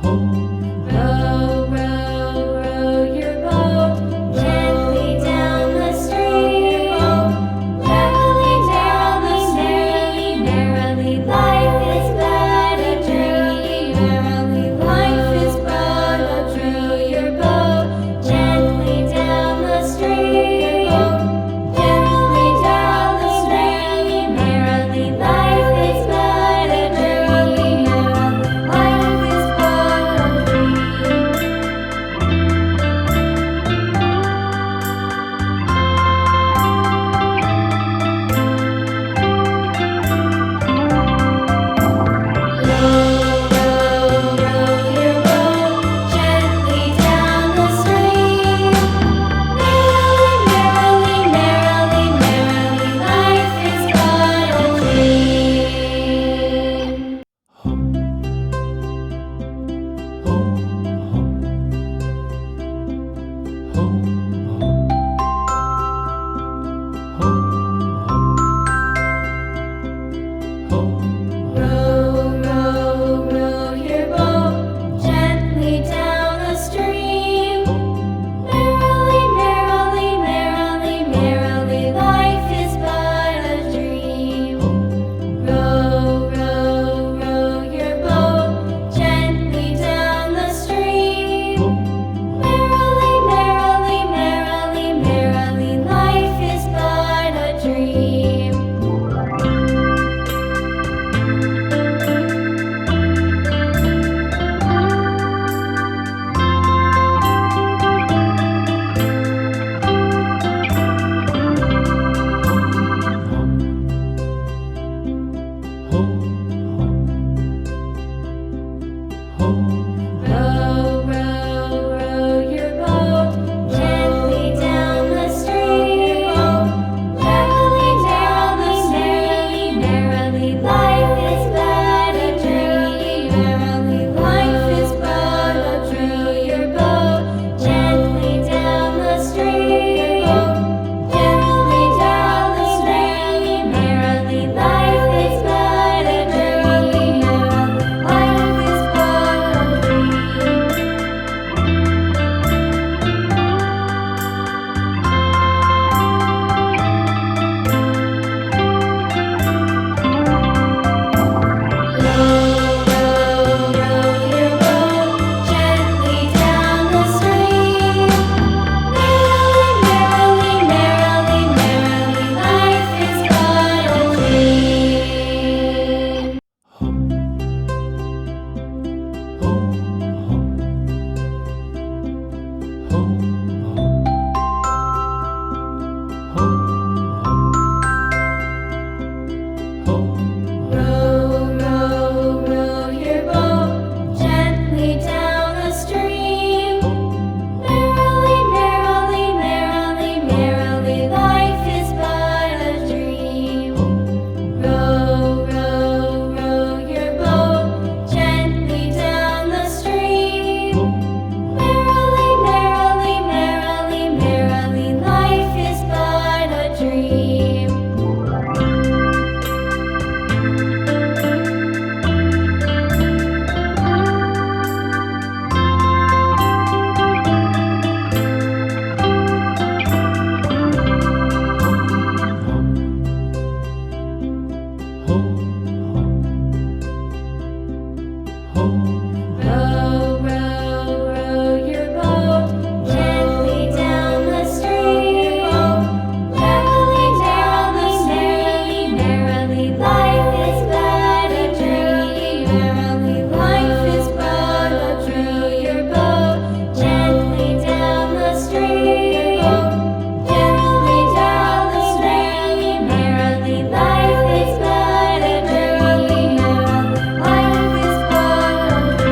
Row, row, row your boat gently down the stream. Merrily, merrily, merrily, life is but a dream. Merrily, life is but a dream. Row your boat gently down the stream. Gently down the stream. Merrily, life is but a dream. Life is but a dream. Row, row, row your boat gently down the stream. Merrily, merrily, merrily, merrily, life is but a dream. Row, row, row your boat gently down the stream. Merrily, merrily, merrily, merrily, life is but a dream. Row, row, row your boat gently down the stream. Merrily, merrily, merrily, merrily, life is but a dream. Row, row, row your boat gently down the stream. Merrily, merrily, merrily, life is but a dream. Merrily, life is but a dream. Row your boat gently down the stream. Gently down the stream. Merrily, life is but a dream. Life is but a dream. Row, row, row your boat gently down the stream. Merrily, merrily, merrily, merrily, life is but a dream. Row, row, row your boat gently down the stream. Merrily, merrily, merrily, merrily, life is but a dream. Row, row, row your boat gently down the stream. Merrily, merrily, merrily, merrily, life is but a dream. Row, row, row your boat gently down the stream. Merrily, merrily, merrily, life is but a dream. Merrily, life is but a dream. Row your boat gently down the stream. Gently down the stream. Merrily, life is but a dream. Life is but a dream.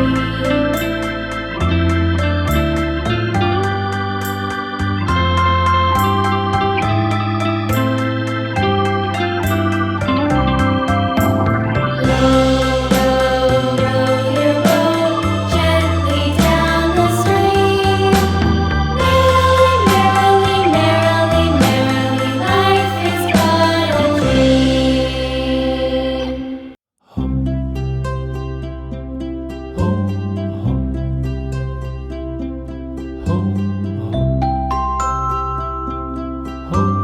Hope